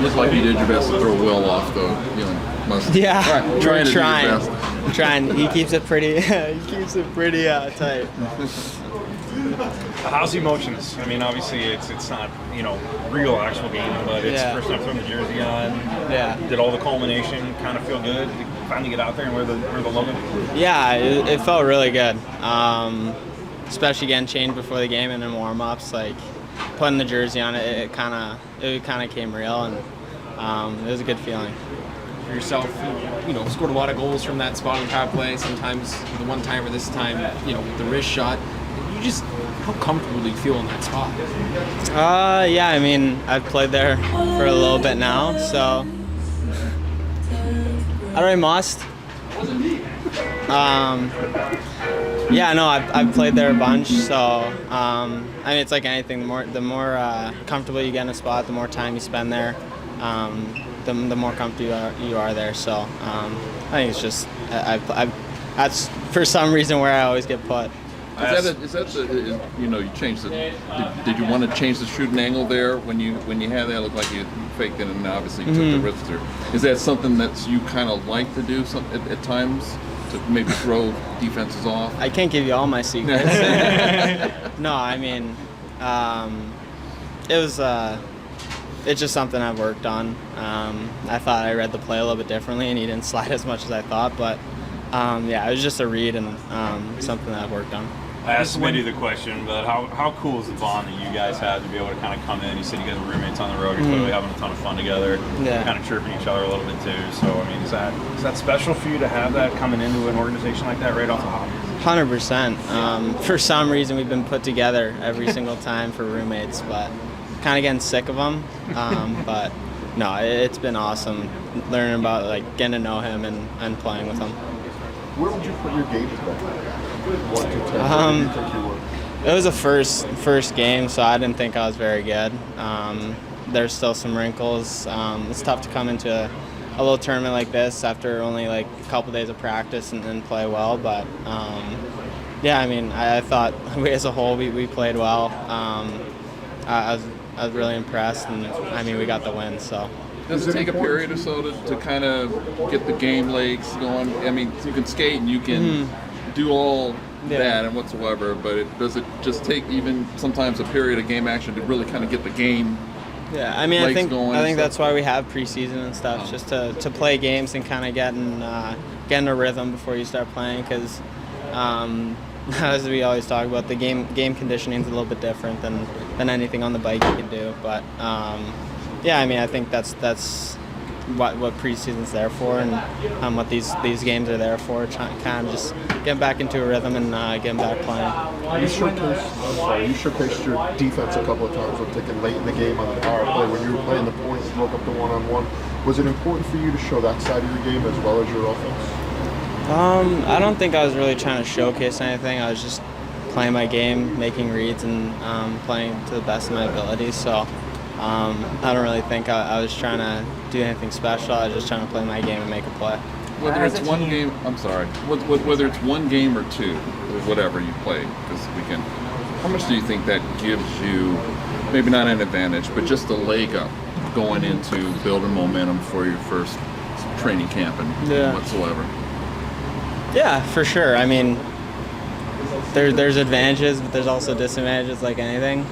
Looked like you did your best to throw Will off the, must. Yeah, trying to do your trying. best. Trying. He keeps it pretty. Tight. How's the emotions? I mean, obviously it's not real actual game, but it's first time throwing the jersey on. Yeah. Did all the culmination kind of feel good? Did you finally get out there and wear the logo? Yeah, it felt really good. Especially getting changed before the game and in warm-ups, like putting the jersey on it kind of came real, and it was a good feeling. For yourself, scored a lot of goals from that spot in power play. Sometimes the one timer, this time, with the wrist shot. How comfortable do you feel in that spot? Yeah, I mean, I've played there for a little bit now, so I really must. Yeah, no, I've played there a bunch, so I mean, it's like anything. The more comfortable you get in a spot, the more time you spend there, the more comfortable you are there. So I think it's just that's for some reason where I always get put. You changed the, did you want to change the shooting angle there when you had that? It looked like you faked it and obviously took the risk there. Is that something that you kind of like to do at times, to maybe throw defenses off? I can't give you all my secrets. No, I mean, it's just something I've worked on. I thought I read the play a little bit differently and he didn't slide as much as I thought, but it was just a read and something that I've worked on. I asked Smitty the question, but how cool is the bond that you guys had to be able to kind of come in? You said you guys were roommates on the road. You're clearly having a ton of fun together. Yeah. Kind of chirping each other a little bit too. So I mean, is that special for you to have that coming into an organization like that right off the hop? 100%. For some reason, we've been put together every single time for roommates, but kind of getting sick of them. But no, it's been awesome learning about getting to know him and playing with him. Where would you put your gauge back? 1 to 10. Where do you think you were? It was a first game, so I didn't think I was very good. There's still some wrinkles. It's tough to come into a little tournament like this after only a couple days of practice and play well. But yeah, I mean, I thought as a whole we played well. I was really impressed, and I mean, we got the win. So. Does it take a period or so to kind of get the game legs going? I mean, you can skate and you can do all that and whatsoever, but does it just take even sometimes a period of game action to really kind of get the game? Yeah, I mean, I think that's why we have preseason and stuff, just to play games and kind of get in a rhythm before you start playing, because as we always talk about, the game conditioning is a little bit different than anything on the bike you can do, but. Yeah, I mean, I think that's what preseason's there for, and what these games are there for. Kind of just getting back into a rhythm and getting back playing. You showcased your defense a couple of times with taking late in the game on the power play when you were playing the point and broke up the one-on-one. Was it important for you to show that side of your game as well as your offense? I don't think I was really trying to showcase anything. I was just playing my game, making reads, and playing to the best of my abilities. So. I don't really think I was trying to do anything special. I was just trying to play my game and make a play. Whether it's one game, whether it's one game or two, or whatever you play this weekend, how much do you think that gives you, maybe not an advantage, but just a leg up going into building momentum for your first training camp and whatsoever? Yeah, for sure. I mean, there's advantages, but there's also disadvantages like anything.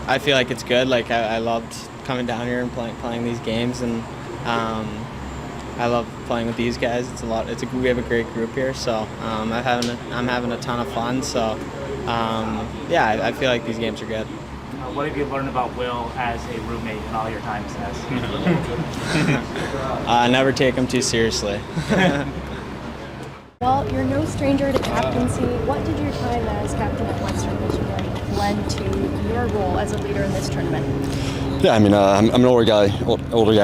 I feel like it's good. I loved coming down here and playing these games, and I love playing with these guys. We have a great group here, so I'm having a ton of fun. So I feel like these games are good. What have you learned about Will as a roommate in all your time as? Never take him too seriously. Well, you're no stranger to captaincy. What did your time as captain at Western Michigan lend to your role as a leader in this tournament? Yeah, I mean, I'm an older guy,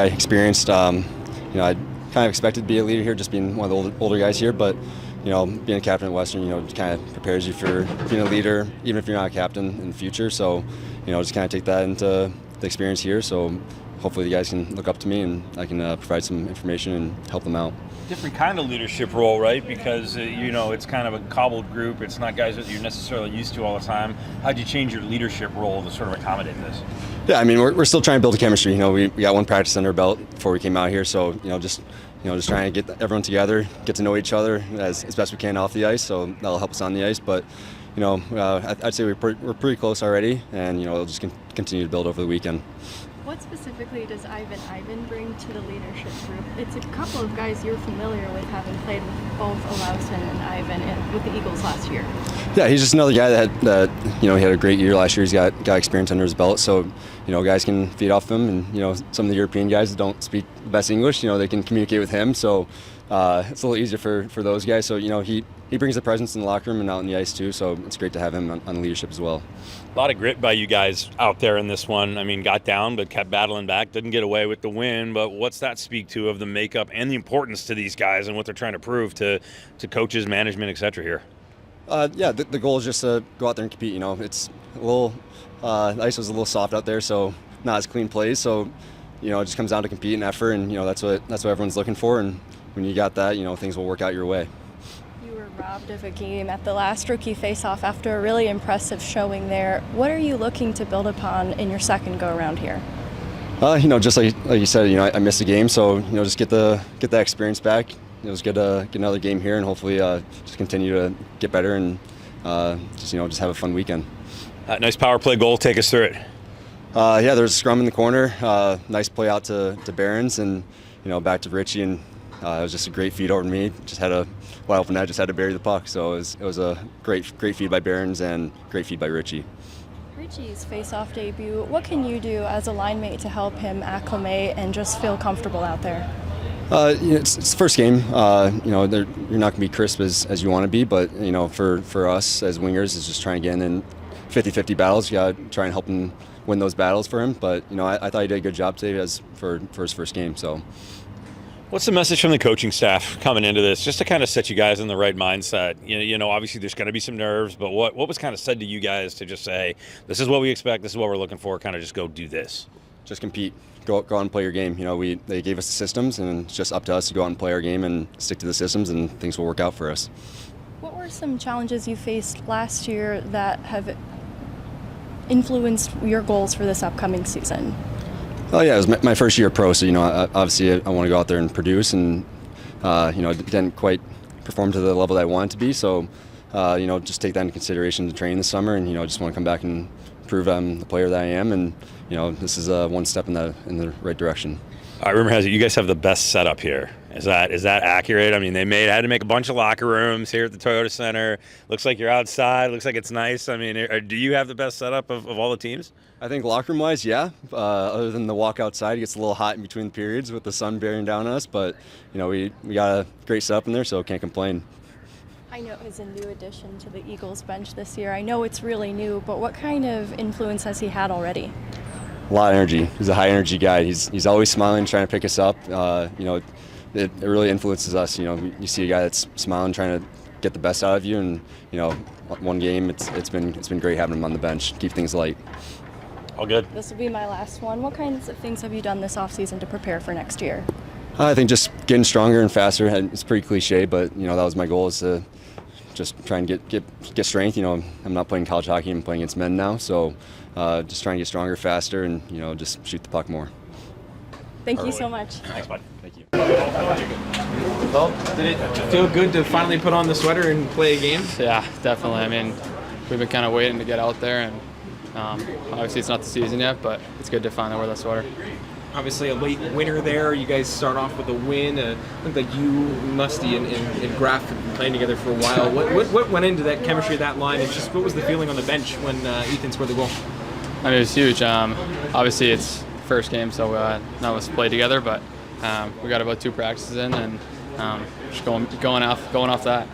experienced. I kind of expected to be a leader here, just being one of the older guys here. But being a captain at Western, kind of prepares you for being a leader, even if you're not a captain in the future. So, just kind of take that into the experience here. So, hopefully, you guys can look up to me and I can provide some information and help them out. Different kind of leadership role, right? Because it's kind of a cobbled group. It's not guys that you're necessarily used to all the time. How'd you change your leadership role to sort of accommodate this? Yeah, I mean, we're still trying to build a chemistry. You know, we got one practice under our belt before we came out here, so just trying to get everyone together, get to know each other as best we can off the ice. So that'll help us on the ice. But I'd say we're pretty close already, and it'll just continue to build over the weekend. What specifically does Ivan bring to the leadership group? It's a couple of guys you're familiar with, having played with both Olausson and Ivan and with the Eagles last year. Yeah, he's just another guy that he had a great year last year. He's got experience under his belt, so guys can feed off him, and some of the European guys that don't speak the best English, they can communicate with him. So it's a little easier for those guys. So he brings the presence in the locker room and out on the ice too. So it's great to have him on leadership as well. A lot of grit by you guys out there in this one. I mean, got down but kept battling back. Didn't get away with the win. But what's that speak to of the makeup and the importance to these guys and what they're trying to prove to coaches, management, et cetera here? The goal is just to go out there and compete. It's a little the ice was a little soft out there, so not as clean plays. So it just comes down to compete and effort, and that's what everyone's looking for. And when you got that, things will work out your way. You were robbed of a game at the last rookie face-off after a really impressive showing there. What are you looking to build upon in your second go-around here? Just like you said, I missed a game, so just get that experience back. It was good to get another game here, and hopefully just continue to get better and just have a fun weekend. Nice power play goal. Take us through it. There's a scrum in the corner. Nice play out to Barons, and back to Richie, and it was just a great feed over to me. Just had a wide open net, just had to bury the puck. So it was a great feed by Barons and great feed by Richie. Richie's face-off debut. What can you do as a line mate to help him acclimate and just feel comfortable out there? It's the first game. You're not going to be crisp as you want to be, but for us as wingers, it's just trying to get in 50-50 battles. You got to try and help him win those battles for him. But I thought he did a good job today for his first game. So, what's the message from the coaching staff coming into this, just to kind of set you guys in the right mindset? Obviously there's going to be some nerves, but what was kind of said to you guys to just say, this is what we expect, this is what we're looking for, kind of just go do this? Just compete. Go out and play your game. They gave us the systems, and it's just up to us to go out and play our game and stick to the systems, and things will work out for us. What were some challenges you faced last year that have influenced your goals for this upcoming season? Oh yeah, it was my first year pro, so obviously I want to go out there and produce, and didn't quite perform to the level that I wanted to be. So just take that into consideration to train this summer, and just want to come back and prove I'm the player that I am, and this is one step in the right direction. Rumor has it you guys have the best setup here. Is that accurate? I mean, had to make a bunch of locker rooms here at the Toyota Center. Looks like you're outside. Looks like it's nice. I mean, do you have the best setup of all the teams? I think locker room wise, yeah. Other than the walk outside, it gets a little hot in between periods with the sun bearing down on us. But we got a great setup in there, so can't complain. I know it was a new addition to the Eagles bench this year. I know it's really new, but what kind of influence has he had already? A lot of energy. He's a high energy guy. He's always smiling, trying to pick us up. It really influences us. You see a guy that's smiling, trying to get the best out of you, and one game it's been great having him on the bench. Keep things light. All good. This will be my last one. What kinds of things have you done this offseason to prepare for next year? I think just getting stronger and faster. It's pretty cliche, but that was my goal, is to just try and get strength. I'm not playing college hockey. I'm playing against men now, so just trying to get stronger, faster, and just shoot the puck more. Thank you so much. Thanks, bud. Thank you. Well, did it feel good to finally put on the sweater and play a game? Yeah, definitely. I mean, we've been kind of waiting to get out there, and obviously it's not the season yet, but it's good to finally wear that sweater. Obviously a late winner there. You guys start off with a win. Looked like you, Musty, and Graf have been playing together for a while. What went into that chemistry of that line, and just what was the feeling on the bench when Ethan scored the goal? I mean, it was huge. Obviously it's first game, so none of us played together, but we got about 2 practices in, and just going off that.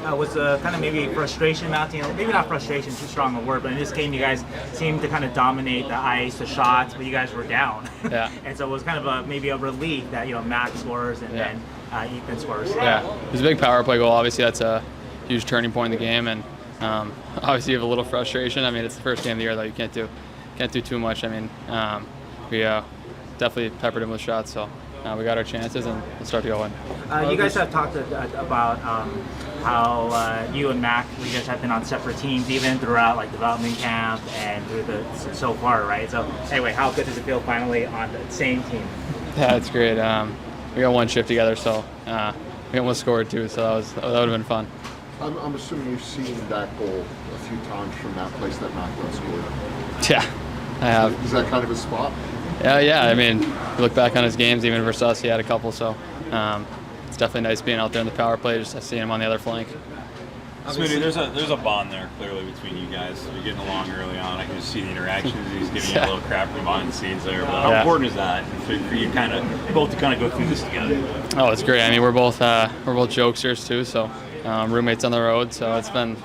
Was kind of maybe frustration mounting, maybe not frustration, too strong a word, but in this game you guys seemed to kind of dominate the ice, the shots, but you guys were down. Yeah. And so it was kind of maybe a relief that Mac scores and then Ethan scores. Yeah, it was a big power play goal. Obviously that's a huge turning point in the game, and obviously you have a little frustration. I mean, it's the first game of the year, though. You can't do too much. I mean, we definitely peppered him with shots, so we got our chances and we'll start to go in. You guys have talked about how you and Mac, you guys have been on separate teams even throughout like development camp and through so far, right? So anyway, how good does it feel finally on the same team? Yeah, it's great. We got one shift together, so we almost scored too, so that would have been fun. I'm assuming you've seen that goal a few times from that place that Macklin scored. Yeah, I have. Is that kind of a spot? Yeah. I mean, you look back on his games, even versus us, he had a couple. So it's definitely nice being out there in the power play, just seeing him on the other flank. Smitty, there's a bond there clearly between you guys. You're getting along early on. I can just see the interactions. He's giving you a little crap from behind the scenes there. But how important is that for you both to kind of go through this together? Oh, it's great. I mean, we're both jokesters too, so roommates on the road. So it's been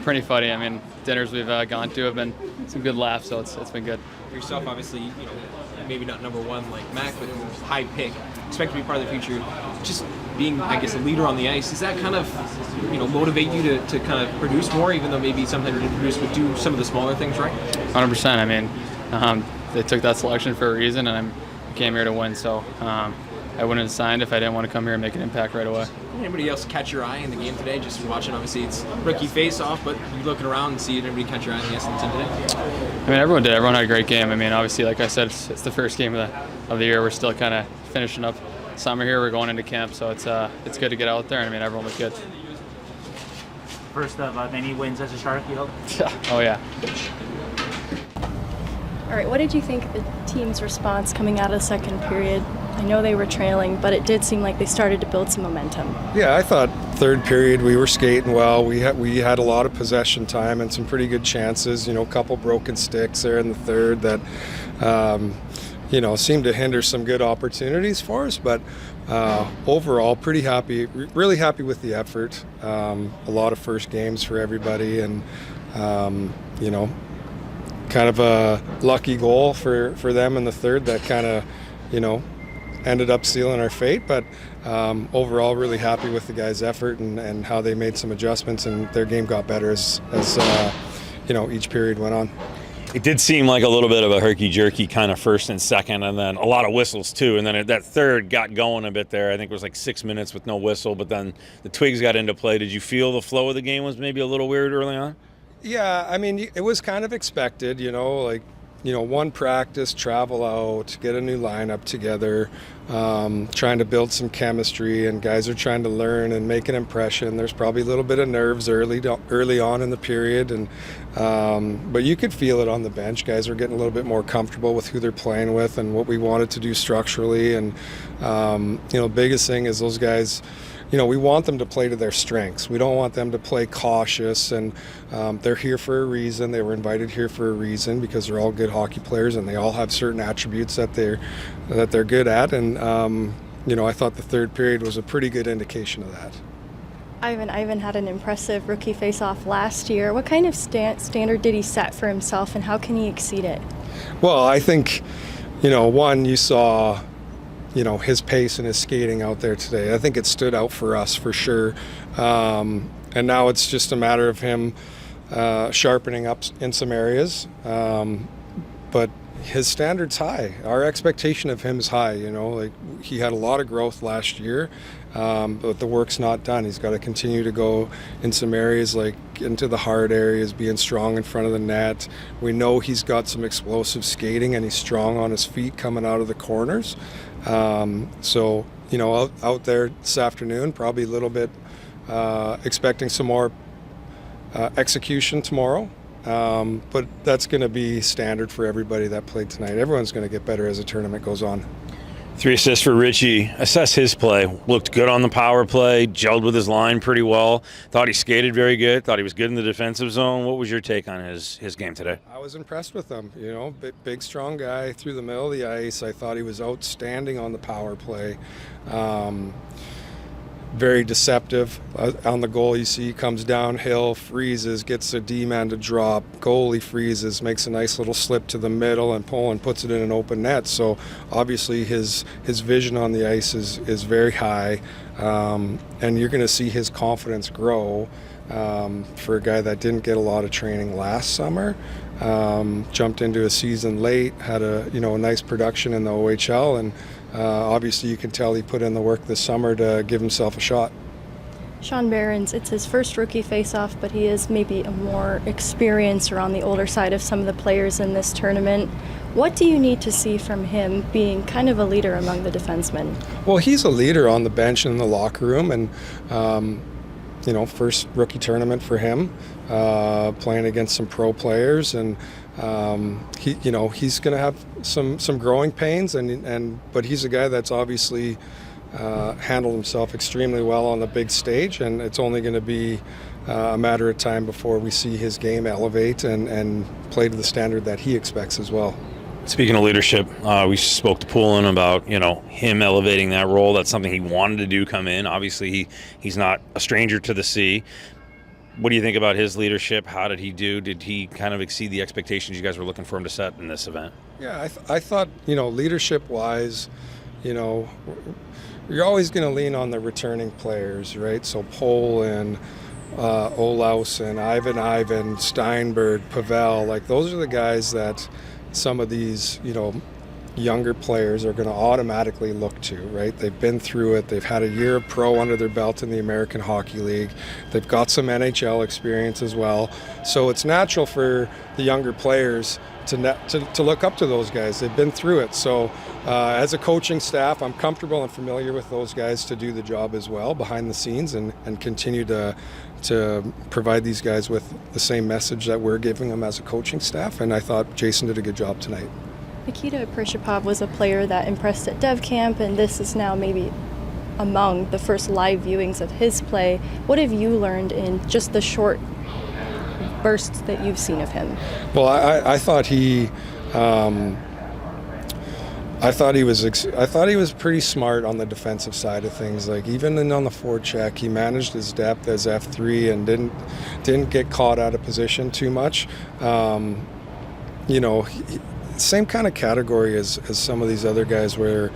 pretty funny. I mean, dinners we've gone to have been some good laughs. So it's been good. Yourself, obviously, maybe not number one like Mac, but high pick, expect to be part of the future. Just being, I guess, a leader on the ice, does that kind of, motivate you to kind of produce more, even though maybe sometimes you didn't produce, but do some of the smaller things right? 100%. I mean, they took that selection for a reason, and I came here to win. So I wouldn't have signed if I didn't want to come here and make an impact right away. Anybody else catch your eye in the game today? Just watching, obviously, it's rookie face-off, but you're looking around and see anybody catch your eye in the ice on the team today? I mean, everyone did. Everyone had a great game. I mean, obviously, like I said, it's the first game of the year. We're still kind of finishing up summer here. We're going into camp, so it's good to get out there. And I mean, everyone looked good. First of many wins as a Shark, you hope? Oh, yeah. All right, what did you think of the team's response coming out of the second period? I know they were trailing, but it did seem like they started to build some momentum. Yeah, I thought third period we were skating well. We had a lot of possession time and some pretty good chances. A couple broken sticks there in the third that seemed to hinder some good opportunities for us. But overall, pretty happy, really happy with the effort. A lot of first games for everybody, and kind of a lucky goal for them in the third that kind of ended up sealing our fate. But overall, really happy with the guys' effort and how they made some adjustments, and their game got better as each period went on. It did seem like a little bit of a herky-jerky kind of first and second, and then a lot of whistles too. And then that third got going a bit there. I think it was like 6 minutes with no whistle, but then the twigs got into play. Did you feel the flow of the game was maybe a little weird early on? Yeah, I mean, it was kind of expected, one practice, travel out, get a new lineup together, trying to build some chemistry, and guys are trying to learn and make an impression. There's probably a little bit of nerves early on in the period, and but you could feel it on the bench. Guys are getting a little bit more comfortable with who they're playing with and what we wanted to do structurally. And biggest thing is those guys, we want them to play to their strengths. We don't want them to play cautious, and they're here for a reason. They were invited here for a reason because they're all good hockey players and they all have certain attributes that they're good at. And I thought the third period was a pretty good indication of that. Ivan had an impressive rookie face-off last year. What kind of standard did he set for himself, and how can he exceed it? Well, I think, one, you saw his pace and his skating out there today. I think it stood out for us for sure. And now it's just a matter of him sharpening up in some areas. But his standard's high. Our expectation of him is high. He had a lot of growth last year, but the work's not done. He's got to continue to go in some areas, like into the hard areas, being strong in front of the net. We know he's got some explosive skating and he's strong on his feet coming out of the corners. So out there this afternoon, probably a little bit expecting some more execution tomorrow. But that's going to be standard for everybody that played tonight. Everyone's going to get better as the tournament goes on. 3 assists for Richie. Assess his play. Looked good on the power play, gelled with his line pretty well. Thought he skated very good. Thought he was good in the defensive zone. What was your take on his game today? I was impressed with him. Big, strong guy through the middle of the ice. I thought he was outstanding on the power play. Very deceptive. On the goal, you see he comes downhill, freezes, gets a D-man to drop, goalie freezes, makes a nice little slip to the middle, and Polin puts it in an open net. So obviously his vision on the ice is very high, and you're going to see his confidence grow for a guy that didn't get a lot of training last summer. jumped into a season late, had a nice production in the OHL, and obviously you can tell he put in the work this summer to give himself a shot. Sean Behrens, it's his first rookie face-off, but he is maybe a more experienced or on the older side of some of the players in this tournament. What do you need to see from him being kind of a leader among the defensemen? Well, he's a leader on the bench and in the locker room, and first rookie tournament for him, playing against some pro players, and he's going to have some growing pains, but he's a guy that's obviously handled himself extremely well on the big stage, and it's only going to be a matter of time before we see his game elevate and play to the standard that he expects as well. Speaking of leadership, we spoke to Polin about him elevating that role. That's something he wanted to do come in. Obviously, he's not a stranger to the sea. What do you think about his leadership? How did he do? Did he kind of exceed the expectations you guys were looking for him to set in this event? Yeah, I thought leadership-wise, you're always going to lean on the returning players, right? So Polin, Olaus, Ivan, Steinberg, Pavel, those are the guys that some of these, younger players are going to automatically look to, right? They've been through it. They've had a year of pro under their belt in the American Hockey League. They've got some NHL experience as well. So it's natural for the younger players to look up to those guys. They've been through it. So as a coaching staff, I'm comfortable and familiar with those guys to do the job as well behind the scenes and continue to provide these guys with the same message that we're giving them as a coaching staff. And I thought Jason did a good job tonight. Nikita Prishapov was a player that impressed at Dev Camp, and this is now maybe among the first live viewings of his play. What have you learned in just the short bursts that you've seen of him? Well, I thought he was pretty smart on the defensive side of things. Even on the forecheck, he managed his depth as F3 and didn't get caught out of position too much. Same kind of category as some of these other guys where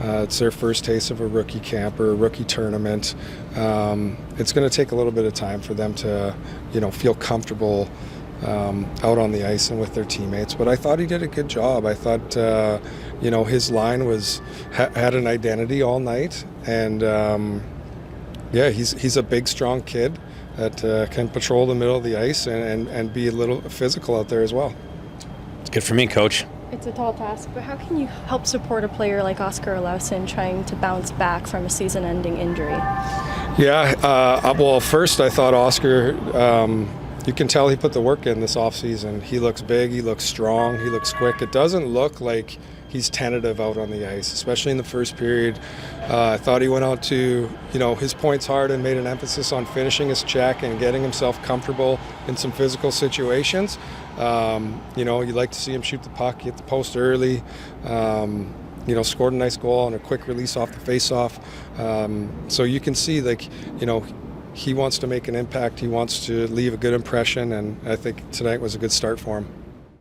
it's their first taste of a rookie camp or a rookie tournament. It's going to take a little bit of time for them to, feel comfortable out on the ice and with their teammates. But I thought he did a good job. I thought, his line had an identity all night. And, he's a big, strong kid that can patrol the middle of the ice and be a little physical out there as well. It's good for me, Coach. It's a tall task, but how can you help support a player like Oskar Olausson trying to bounce back from a season-ending injury? Yeah, well, first I thought Oskar, you can tell he put the work in this offseason. He looks big, he looks strong, he looks quick. It doesn't look like he's tentative out on the ice, especially in the first period. I thought he went out to, his points hard and made an emphasis on finishing his check and getting himself comfortable in some physical situations. You'd like to see him shoot the puck, hit the post early, scored a nice goal on a quick release off the face-off. So you can see, he wants to make an impact. He wants to leave a good impression, and I think tonight was a good start for him.